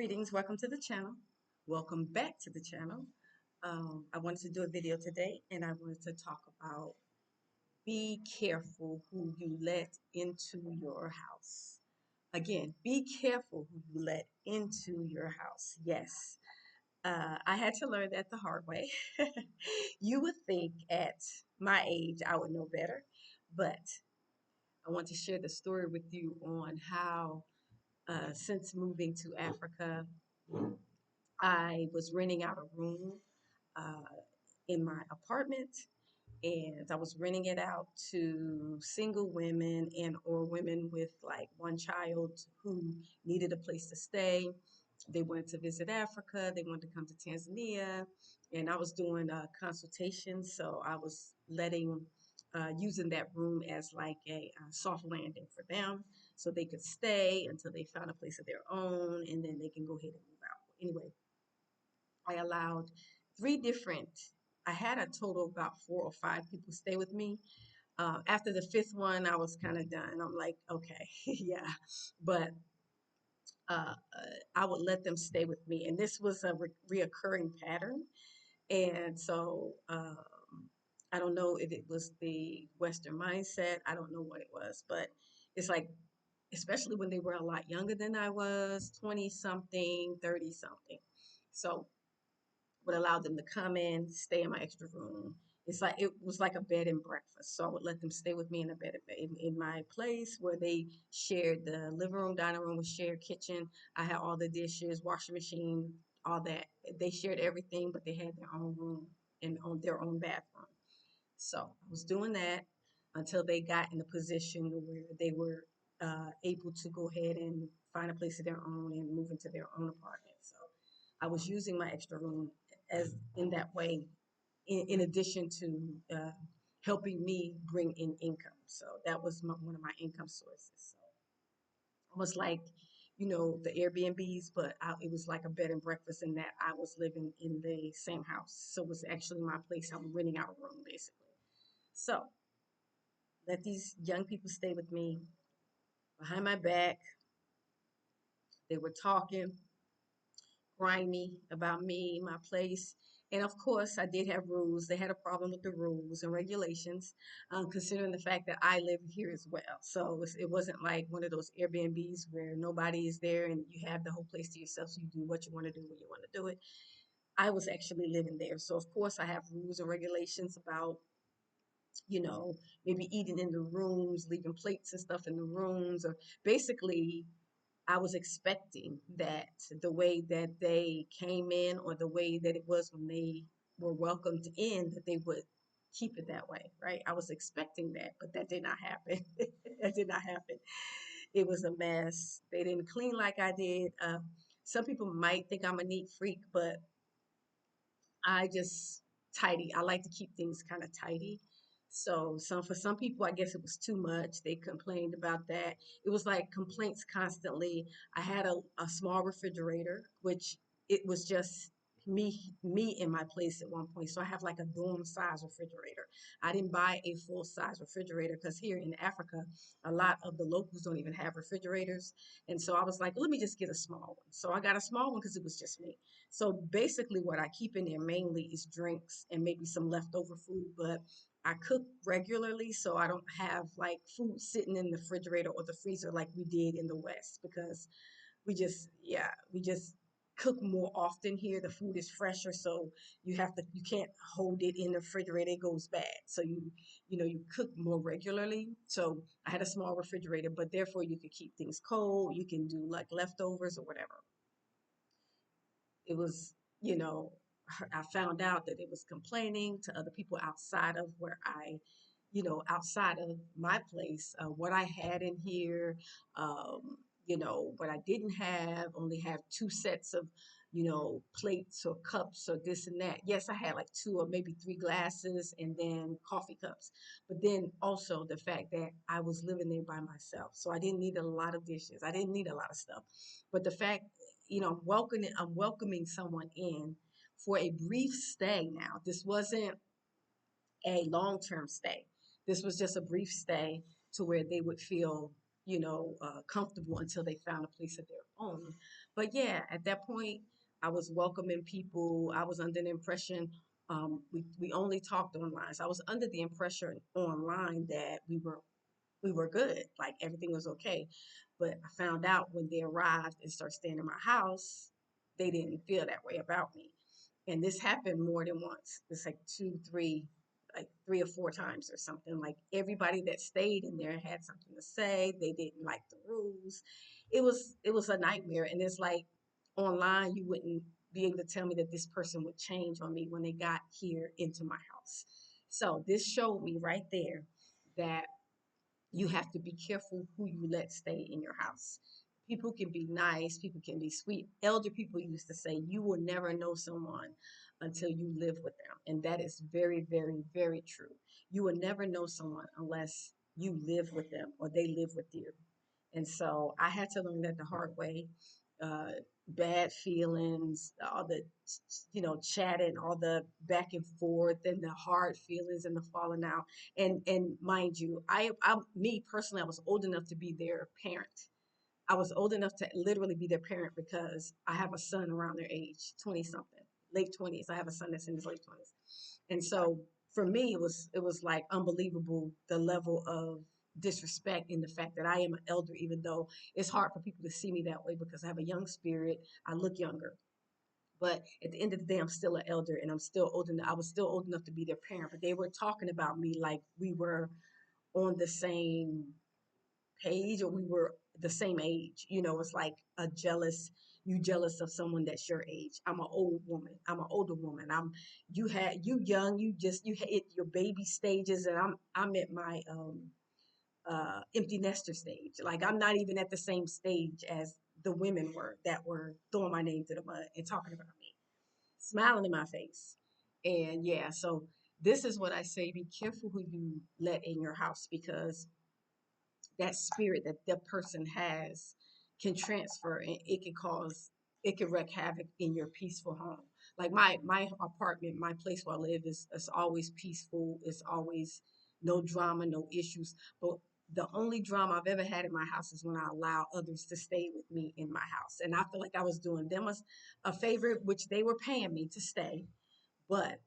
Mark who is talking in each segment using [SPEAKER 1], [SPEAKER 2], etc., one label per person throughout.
[SPEAKER 1] Greetings, welcome to the channel. Welcome back to the channel. I wanted to do a video today and I wanted to talk about be careful who you let into your house. Again, be careful who you let into your house. Yes, I had to learn that the hard way. You would think at my age I would know better, but I want to share the story with you on how since moving to Africa, I was renting out a room uh, in my apartment, and I was renting it out to single women and or women with like one child who needed a place to stay. They wanted to visit Africa. They wanted to come to Tanzania, and I was doing a consultation. So I was using that room as like a soft landing for them, so they could stay until they found a place of their own, and then they can go ahead and move out. Anyway, I allowed three different, I had a total of about 4 or 5 people stay with me. After the fifth one, I was kind of done. I'm like, okay, yeah. But I would let them stay with me. And this was a reoccurring pattern. And so I don't know if it was the Western mindset. I don't know what it was. But it's like, especially when they were a lot younger than I was, 20 something, 30 something. So would allow them to come in, stay in my extra room. It's like it was like a bed and breakfast. So I would let them stay with me in a bed in my place where they shared the living room, dining room, with shared kitchen. I had all the dishes, washing machine, all that. They shared everything, but they had their own room and on their own bathroom. So I was doing that until they got in the position where they were able to go ahead and find a place of their own and move into their own apartment. So I was using my extra room as in that way, in addition to helping me bring in income. So that was one of my income sources. So almost like, the Airbnbs, but it was like a bed and breakfast in that I was living in the same house. So it was actually my place. I'm renting out a room basically. So let these young people stay with me behind my back. They were talking grimy about me, my place. And of course, I did have rules. They had a problem with the rules and regulations, considering the fact that I live here as well. So it wasn't like one of those Airbnbs where nobody is there and you have the whole place to yourself. So you do what you want to do when you want to do it. I was actually living there. So, of course, I have rules and regulations about, you know, maybe eating in the rooms, leaving plates and stuff in the rooms, or basically I was expecting that the way that they came in or the way that it was when they were welcomed in, that they would keep it that way, right? I was expecting that, but that did not happen. That did not happen. It was a mess. They didn't clean like I did. Some people might think I'm a neat freak, but I just tidy. I like to keep things kind of tidy. So for some people, I guess it was too much. They complained about that. It was like complaints constantly. I had a small refrigerator, which it was just me in my place at one point. So I have like a dorm size refrigerator. I didn't buy a full size refrigerator because here in Africa, a lot of the locals don't even have refrigerators. And so I was like, let me just get a small one. So I got a small one because it was just me. So basically, what I keep in there mainly is drinks and maybe some leftover food. But I cook regularly, so I don't have like food sitting in the refrigerator or the freezer like we did in the West because we just cook more often here. The food is fresher, so you can't hold it in the refrigerator; it goes bad. So you cook more regularly. So I had a small refrigerator, but therefore you could keep things cold. You can do like leftovers or whatever. It was, you know, I found out that it was complaining to other people outside of where outside of my place, what I had in here, what I didn't have, only have two sets of, plates or cups or this and that. Yes, I had like two or maybe three glasses and then coffee cups. But then also the fact that I was living there by myself. So I didn't need a lot of dishes. I didn't need a lot of stuff. But the fact, I'm welcoming someone in for a brief stay now. This wasn't a long-term stay. This was just a brief stay to where they would feel, comfortable until they found a place of their own. But yeah, at that point, I was welcoming people. I was under the impression we only talked online. So I was under the impression online that we were good, like everything was okay. But I found out when they arrived and started staying in my house, they didn't feel that way about me. And this happened more than once. It's like two, three, like 3 or 4 times or something. Like everybody that stayed in there had something to say. They didn't like the rules. It was a nightmare. And it's like online, you wouldn't be able to tell me that this person would change on me when they got here into my house. So this showed me right there that you have to be careful who you let stay in your house. People can be nice, people can be sweet. Elder people used to say, you will never know someone until you live with them. And that is very, very, very true. You will never know someone unless you live with them or they live with you. And so I had to learn that the hard way. Uh, Bad feelings, all the chatting, all the back and forth, and the hard feelings and the falling out. And mind you, me personally, I was old enough to be their parent. I was old enough to literally be their parent because I have a son around their age, 20 something, late 20s. I have a son that's in his late 20s. And so for me, it was like unbelievable the level of disrespect in the fact that I am an elder, even though it's hard for people to see me that way because I have a young spirit. I look younger. But at the end of the day, I'm still an elder and I'm still old enough. I was still old enough to be their parent, but they were talking about me like we were on the same page or we were the same age. It's like you jealous of someone that's your age. I'm an old woman. I'm an older woman. You young, you hit your baby stages and I'm at my empty nester stage. Like I'm not even at the same stage as the women were that were throwing my name to the mud and talking about me, smiling in my face. And yeah, so this is what I say, be careful who you let in your house because that spirit that that person has can transfer and it can wreak havoc in your peaceful home. Like my apartment, my place where I live is always peaceful. It's always no drama, no issues. But the only drama I've ever had in my house is when I allow others to stay with me in my house. And I feel like I was doing them a favor, which they were paying me to stay. But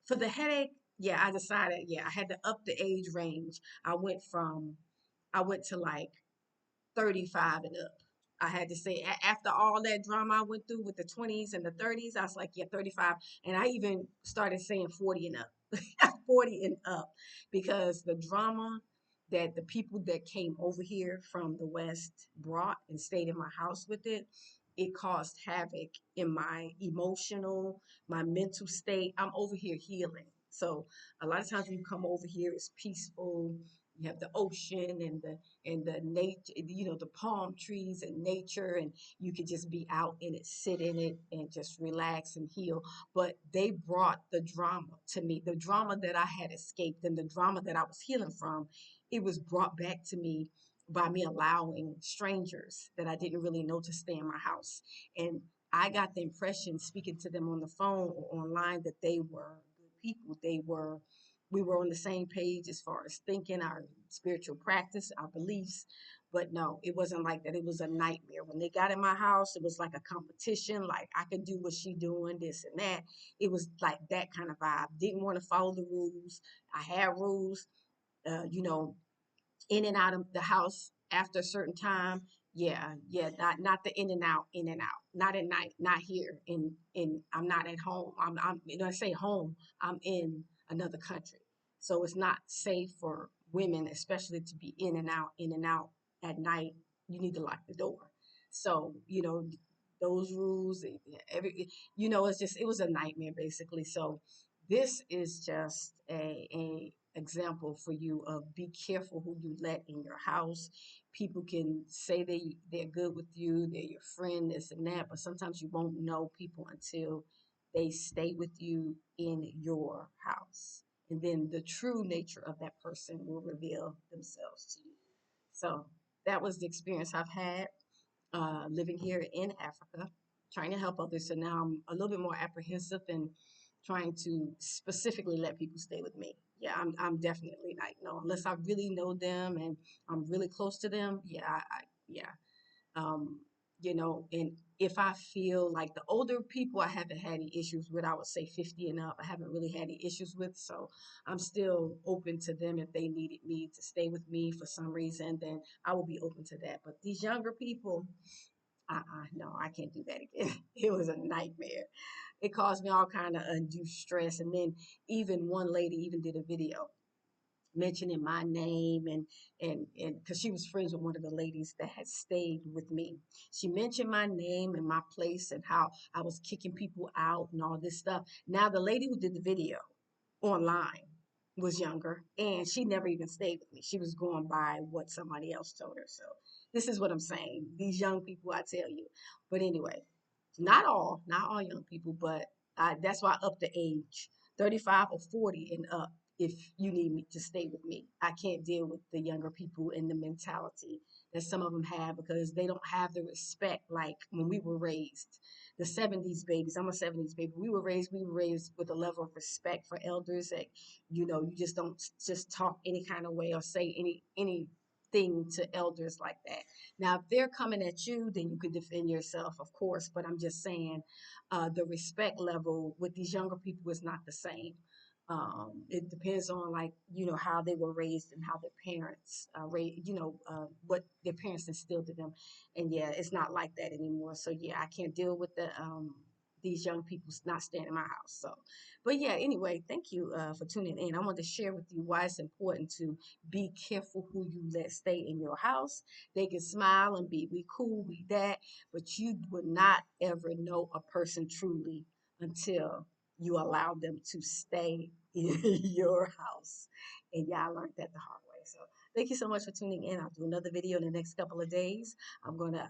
[SPEAKER 1] for the headache, yeah, I decided, yeah, I had to up the age range. I went to like 35 and up. I had to say, after all that drama I went through with the 20s and the 30s, I was like, yeah, 35. And I even started saying 40 and up, 40 and up, because the drama that the people that came over here from the West brought and stayed in my house with it caused havoc in my emotional, my mental state. I'm over here healing. So a lot of times when you come over here, it's peaceful. You have the ocean and the nature, the palm trees and nature, and you could just be out in it, sit in it, and just relax and heal. But they brought the drama to me, the drama that I had escaped and the drama that I was healing from. It was brought back to me by me allowing strangers that I didn't really know to stay in my house. And I got the impression, speaking to them on the phone or online, that they were good people. We were on the same page as far as thinking, our spiritual practice, our beliefs. But no, it wasn't like that. It was a nightmare. When they got in my house, it was like a competition. Like I could do what she doing, this and that. It was like that kind of vibe. Didn't want to follow the rules. I had rules. Uh, you know, in and out of the house after a certain time. Yeah, yeah, not the in and out. Not at night, not here. In I'm not at home. I'm I say home, I'm in another country. So it's not safe for women, especially to be in and out at night. You need to lock the door. So, those rules, it's just it was a nightmare basically. So this is just a example for you of be careful who you let in your house. People can say they're good with you, they're your friend, this and that, but sometimes you won't know people until they stay with you in your house. And then the true nature of that person will reveal themselves to you. So that was the experience I've had living here in Africa, trying to help others. So now I'm a little bit more apprehensive and trying to specifically let people stay with me. Yeah, I'm definitely like no, unless I really know them and I'm really close to them. Yeah, yeah. Um, And if I feel like the older people I haven't had any issues with, I would say 50 and up, I haven't really had any issues with. So I'm still open to them. If they needed me to stay with me for some reason, then I will be open to that. But these younger people, no, I can't do that again. It was a nightmare. It caused me all kind of undue stress. And then even one lady even did a video mentioning my name, and because she was friends with one of the ladies that had stayed with me. She mentioned my name and my place and how I was kicking people out and all this stuff. Now the lady who did the video online was younger, and she never even stayed with me. She was going by what somebody else told her. So this is what I'm saying. These young people, I tell you. But anyway, not all young people, but that's why I up the age, 35 or 40 and up. If you need me to stay with me, I can't deal with the younger people and the mentality that some of them have, because they don't have the respect like when we were raised. The 70s babies, I'm a 70s baby. We were raised with a level of respect for elders that, you just don't just talk any kind of way or say anything to elders like that. Now, if they're coming at you, then you can defend yourself, of course. But I'm just saying, the respect level with these younger people is not the same. It depends on, like, how they were raised and how their parents what their parents instilled in them. And yeah, it's not like that anymore. So yeah, I can't deal with these young people not staying in my house. So, but yeah, anyway, thank you for tuning in. I wanted to share with you why it's important to be careful who you let stay in your house. They can smile and be we cool, we that, but you would not ever know a person truly until you allow them to stay in your house. And yeah, I learned that the hard way. So thank you so much for tuning in. I'll do another video in the next couple of days. I'm going to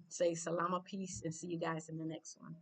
[SPEAKER 1] say salama, peace, and see you guys in the next one.